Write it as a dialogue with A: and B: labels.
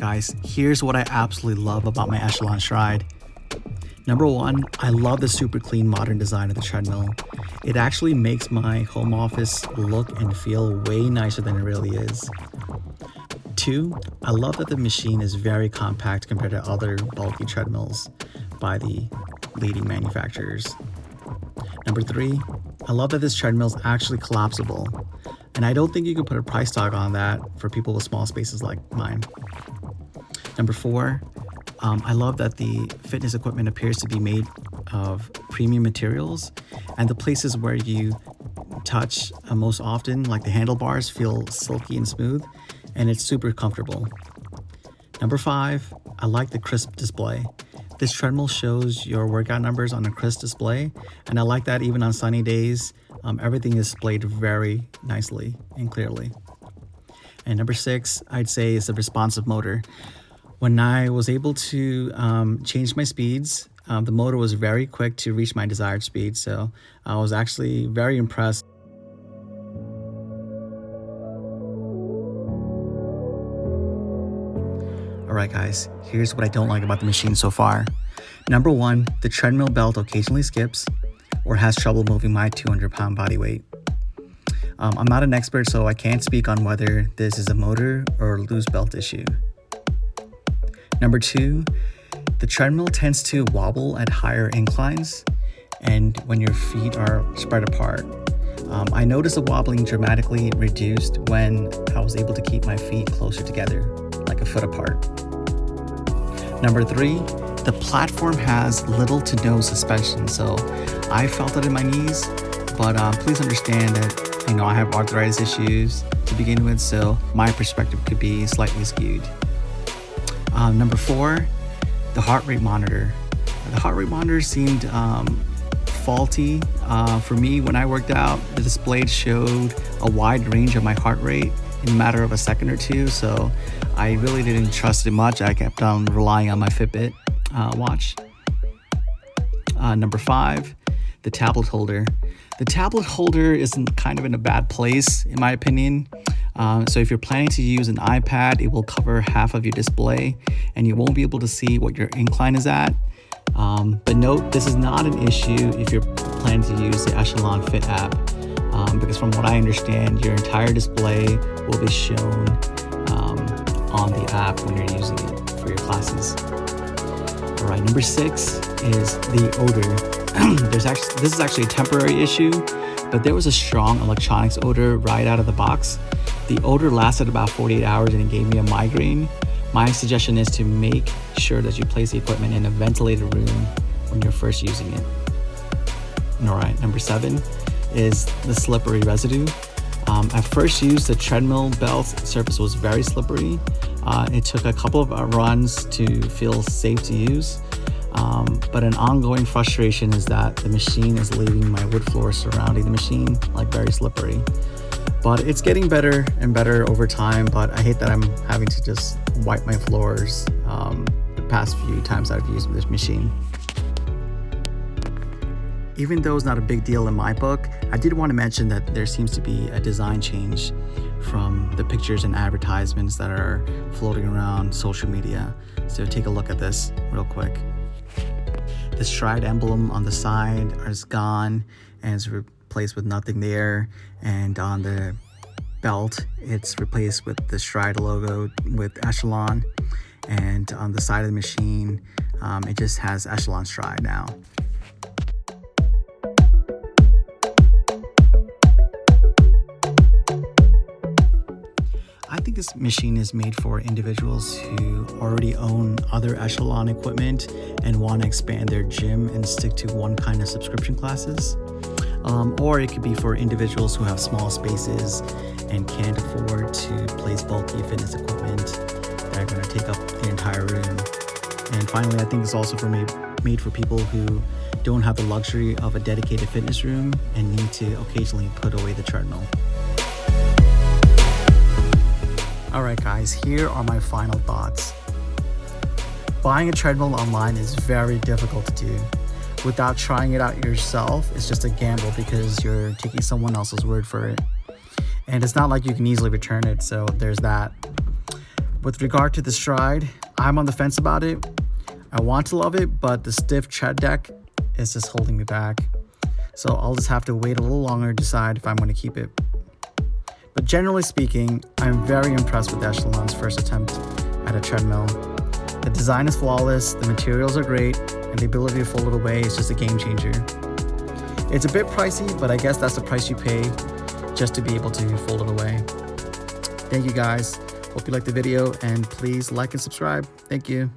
A: Alright guys, here's what I absolutely love about my Echelon Stride. Number one, I love the super clean modern design of the treadmill. It actually makes my home office look and feel way nicer than it really is. Two, I love that the machine is very compact compared to other bulky treadmills by the leading manufacturers. Number three, I love that this treadmill is actually collapsible, and I don't think you can put a price tag on that for people with small spaces like mine. Number four, I love that the fitness equipment appears to be made of premium materials, and the places where you touch most often, like the handlebars, feel silky and smooth, and it's super comfortable. Number five, I like the crisp display. This treadmill shows your workout numbers on a crisp display, and I like that even on sunny days, everything is displayed very nicely and clearly. And number six, I'd say, is the responsive motor. When I was able to change my speeds, the motor was very quick to reach my desired speed, so I was actually very impressed. Alright guys, here's what I don't like about the machine so far. Number one, the treadmill belt occasionally skips or has trouble moving my 200-pound body weight. I'm not an expert, so I can't speak on whether this is a motor or loose belt issue. Number two, the treadmill tends to wobble at higher inclines and when your feet are spread apart. I noticed the wobbling dramatically reduced when I was able to keep my feet closer together, like a foot apart. Number three, the platform has little to no suspension, so I felt it in my knees, but please understand that I have arthritis issues to begin with, so my perspective could be slightly skewed. Number four, the heart rate monitor. The heart rate monitor seemed faulty. For me, when I worked out, the display showed a wide range of my heart rate in a matter of a second or two, so I really didn't trust it much. I kept on relying on my Fitbit watch. Number five, the tablet holder. The tablet holder is kind of in a bad place, in my opinion. So if you're planning to use an iPad, it will cover half of your display and you won't be able to see what your incline is at. But note, this is not an issue if you're planning to use the Echelon Fit app, because from what I understand, your entire display will be shown on the app when you're using it for your classes. All right, number six is the odor. This is actually a temporary issue, but there was a strong electronics odor right out of the box. The odor lasted about 48 hours and it gave me a migraine. My suggestion is to make sure that you place the equipment in a ventilated room when you're first using it. All right, number seven is the slippery residue. At first use, the treadmill belt surface was very slippery. It took a couple of runs to feel safe to use. But an ongoing frustration is that the machine is leaving my wood floor surrounding the machine like very slippery. But it's getting better and better over time, but I hate that I'm having to just wipe my floors the past few times I've used this machine. Even though it's not a big deal in my book, I did want to mention that there seems to be a design change from the pictures and advertisements that are floating around social media. So take a look at this real quick. The Stride emblem on the side is gone and is replaced with nothing there. And on the belt, it's replaced with the Stride logo with Echelon. And on the side of the machine, it just has Echelon Stride now. I think this machine is made for individuals who already own other Echelon equipment and want to expand their gym and stick to one kind of subscription classes. Or it could be for individuals who have small spaces and can't afford to place bulky fitness equipment that are going to take up the entire room. And finally, I think it's also made for people who don't have the luxury of a dedicated fitness room and need to occasionally put away the treadmill. Alright guys, here are my final thoughts. Buying a treadmill online is very difficult to do. Without trying it out yourself, it's just a gamble because you're taking someone else's word for it. And it's not like you can easily return it, so there's that. With regard to the Stride, I'm on the fence about it. I want to love it, but the stiff tread deck is just holding me back. So I'll just have to wait a little longer to decide if I'm going to keep it. But generally speaking, I'm very impressed with Echelon's first attempt at a treadmill. The design is flawless, the materials are great, and the ability to fold it away is just a game changer. It's a bit pricey, but I guess that's the price you pay just to be able to fold it away. Thank you guys. Hope you liked the video, and please like and subscribe. Thank you.